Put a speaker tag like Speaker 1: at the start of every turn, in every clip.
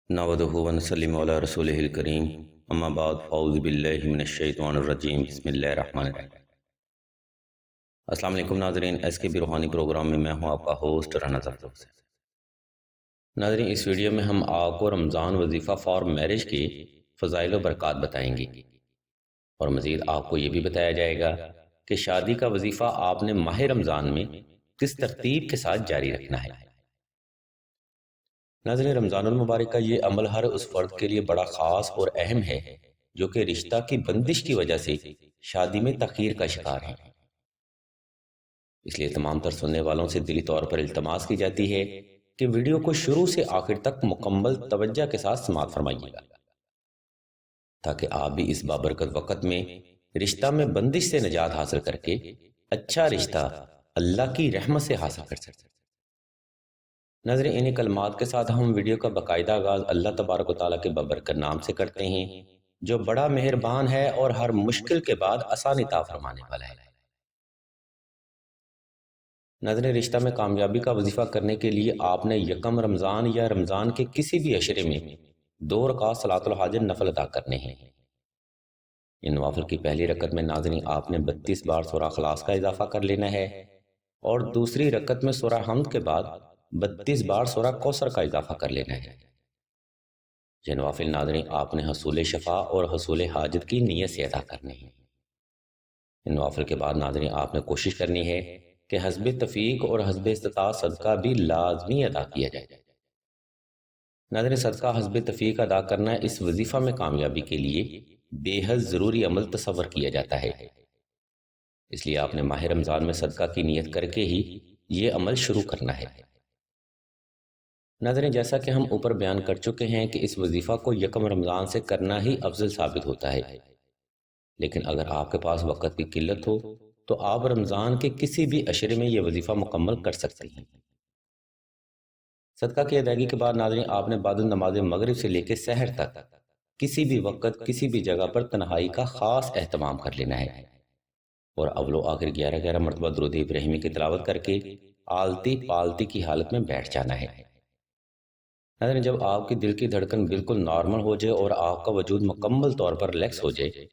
Speaker 1: نحمدہ و نصلی علی رسولہ الکریم اما بعد فاعوذ باللہ من الشیطان الرجیم بسم اللہ الرحمن الرحیم۔ السلام علیکم ناظرین، ایس کے بی روحانی پروگرام میں ہوں آپ کا ہوسٹ رانا ظفر حسین۔ ناظرین، اس ویڈیو میں ہم آپ کو رمضان وظیفہ فار میرج کے فضائل و برکات بتائیں گے، اور مزید آپ کو یہ بھی بتایا جائے گا کہ شادی کا وظیفہ آپ نے ماہ رمضان میں کس ترتیب کے ساتھ جاری رکھنا ہے۔ ناظرین، رمضان المبارک کا یہ عمل ہر اس فرد کے لیے بڑا خاص اور اہم ہے جو کہ رشتہ کی بندش کی وجہ سے شادی میں تاخیر کا شکار ہے۔ اس لیے تمام تر سننے والوں سے دلی طور پر التماس کی جاتی ہے کہ ویڈیو کو شروع سے آخر تک مکمل توجہ کے ساتھ سماعت فرمائیے گا، تاکہ آپ بھی اس بابرکت وقت میں رشتہ میں بندش سے نجات حاصل کر کے اچھا رشتہ اللہ کی رحمت سے حاصل کر سکتے۔ ناظرین، انہی کلمات کے ساتھ ہم ویڈیو کا باقاعدہ آغاز اللہ تبارک و تعالیٰ کے بابرکت نام سے کرتے ہیں، جو بڑا مہربان ہے اور ہر مشکل کے بعد آسانی عطا فرمانے والا ہے۔ ناظرین، رشتہ میں کامیابی کا وظیفہ کرنے کے لیے آپ نے یکم رمضان یا رمضان کے کسی بھی عشرے میں 2 رکعت صلاۃ الحاجت نفل ادا کرنے ہیں۔ ان نوافل کی پہلی رکعت میں ناظرین آپ نے 32 بار سورہ اخلاص کا اضافہ کر لینا ہے، اور دوسری رکعت میں سورہ حمد کے بعد 32 بار سورہ کوثر کا اضافہ کر لینا ہے۔ یہ نوافل ناظرین آپ نے حصول شفا اور حصول حاجت کی نیت سے ادا کرنے ہیں۔ ان نوافل کے بعد ناظرین آپ نے کوشش کرنی ہے کہ حسب توفیق اور حسب استطاعت صدقہ بھی لازمی ادا کیا جائے۔ ناظرین، صدقہ حسب توفیق ادا کرنا اس وظیفہ میں کامیابی کے لیے بے حد ضروری عمل تصور کیا جاتا ہے، اس لیے آپ نے ماہ رمضان میں صدقہ کی نیت کر کے ہی یہ عمل شروع کرنا ہے۔ ناظرین، جیسا کہ ہم اوپر بیان کر چکے ہیں کہ اس وظیفہ کو یکم رمضان سے کرنا ہی افضل ثابت ہوتا ہے، لیکن اگر آپ کے پاس وقت کی قلت ہو تو آپ رمضان کے کسی بھی عشرے میں یہ وظیفہ مکمل کر سکتے ہیں۔ صدقہ کی ادائیگی کے بعد ناظرین آپ نے بعد نماز مغرب سے لے کے سحر تک کسی بھی وقت کسی بھی جگہ پر تنہائی کا خاص اہتمام کر لینا ہے، اور اول و آخر 11 مرتبہ درود ابراہیمی کی تلاوت کر کے آلتی پالتی کی حالت میں بیٹھ جانا ہے۔ ناظرین، جب آپ کی دل کی دھڑکن بالکل نارمل ہو جائے اور آپ کا وجود مکمل طور پر ریلیکس ہو جائے،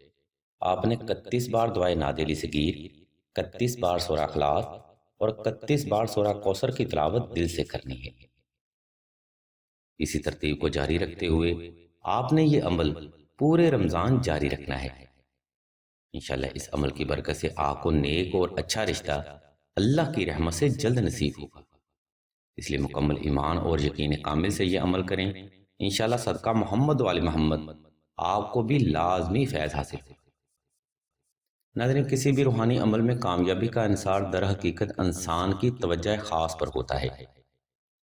Speaker 1: آپ نے 31 بار دعائے نادیلی صغیر، 31 بار سورہ اخلاص اور 31 بار سورہ کوثر کی تلاوت دل سے کرنی ہے۔ اسی ترتیب کو جاری رکھتے ہوئے آپ نے یہ عمل پورے رمضان جاری رکھنا ہے۔ انشاءاللہ اس عمل کی برکت سے آپ کو نیک اور اچھا رشتہ اللہ کی رحمت سے جلد نصیب ہوگا، اس لیے مکمل ایمان اور یقین کامل سے یہ عمل کریں۔ انشاءاللہ صدقہ محمد و آل محمد آپ کو بھی لازمی فیض حاصل ہوگا۔ ناظرین، کسی بھی روحانی عمل میں کامیابی کا انحصار در حقیقت انسان کی توجہ خاص پر ہوتا ہے،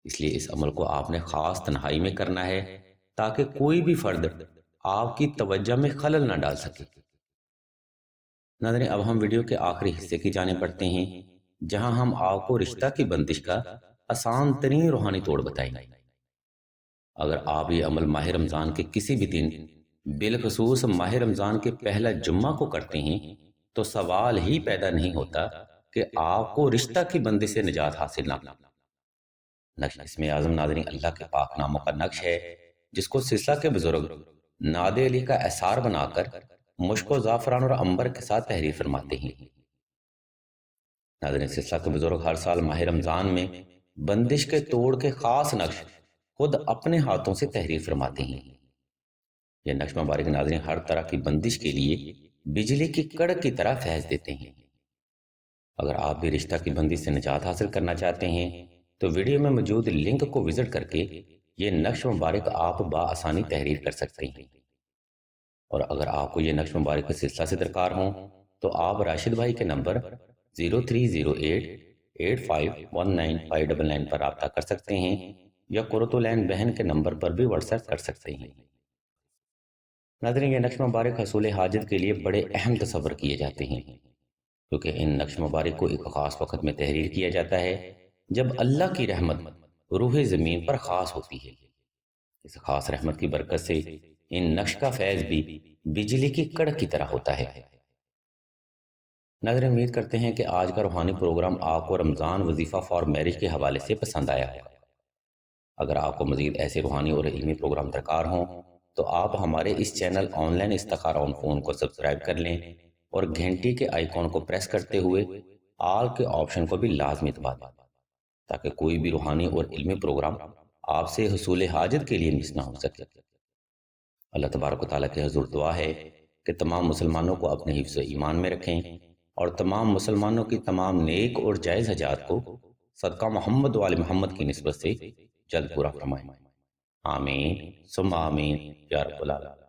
Speaker 1: اس لیے اس عمل کو آپ نے خاص تنہائی میں کرنا ہے تاکہ کوئی بھی فرد آپ کی توجہ میں خلل نہ ڈال سکے۔ ناظرین، اب ہم ویڈیو کے آخری حصے کی جانب بڑھتے ہیں، جہاں ہم آپ کو رشتہ کی بندش کا آسان ترین روحانی توڑ بتائیں گے۔ اگر آپ یہ عمل ماہ رمضان کے کسی بھی دن، بالخصوص ماہ رمضان کے پہلا جمعہ کو کرتے ہیں، تو سوال ہی پیدا نہیں ہوتا کہ آپ کو رشتہ کی بندش سے نجات حاصل نہ ہو۔ نقش اسم اعظم ناظرین اللہ کے پاک ناموں کا نقش ہے، جس کو سلسلہ کے بزرگ ناد علی کا اثار بنا کر مشک و زعفران اور عنبر کے ساتھ تحریر فرماتے ہیں۔ ناظرین، سلسلہ کے بزرگ ہر سال ماہ رمضان میں بندش کے توڑ کے خاص نقش خود اپنے ہاتھوں سے تحریر فرماتے ہیں۔ یہ نقش مبارک ناظرین ہر طرح کی بندش کے لیے بجلی کی کڑک کی طرح فیض دیتے ہیں۔ اگر آپ بھی رشتہ کی بندش سے نجات حاصل کرنا چاہتے ہیں تو ویڈیو میں موجود لنک کو وزٹ کر کے یہ نقش مبارک آپ بآسانی تحریر کر سکتے ہیں، اور اگر آپ کو یہ نقش مبارک سلسلہ سے درکار ہوں تو آپ راشد بھائی کے نمبر 0308851999 پر رابطہ کر سکتے ہیں، یا قرۃ العین بہن کے نمبر پر بھی واٹس ایپ کر سکتے ہیں۔ ناظرین، یہ نقش مبارک حصول حاجت کے لیے بڑے اہم تصور کیے جاتے ہیں، کیونکہ ان نقش مبارک کو ایک خاص وقت میں تحریر کیا جاتا ہے جب اللہ کی رحمت روح زمین پر خاص ہوتی ہے۔ اس خاص رحمت کی برکت سے ان نقش کا فیض بھی بجلی کی کڑک کی طرح ہوتا ہے۔ ناظرین، امید کرتے ہیں کہ آج کا روحانی پروگرام آپ کو رمضان وظیفہ فار میرج کے حوالے سے پسند آیا ہوگا۔ اگر آپ کو مزید ایسے روحانی اور علمی پروگرام درکار ہوں تو آپ ہمارے اس چینل آن لائن استخارہ آن فون کو سبسکرائب کر لیں اور گھنٹی کے آئیکن کو پریس کرتے ہوئے آل کے آپشن کو بھی لازمی دبا دیں تاکہ کوئی بھی روحانی اور علمی پروگرام آپ سے حصول حاجت کے لیے مس نہ ہو سکے۔ اللہ تبارک و تعالیٰ کے حضور دعا ہے کہ تمام مسلمانوں کو اپنے حفظ ایمان میں رکھیں اور تمام مسلمانوں کی تمام نیک اور جائز حاجات کو صدقہ محمد و آل محمد کی نسبت سے جلد پورا فرمائیں۔ آمین ثم آمین یا رب العالمین۔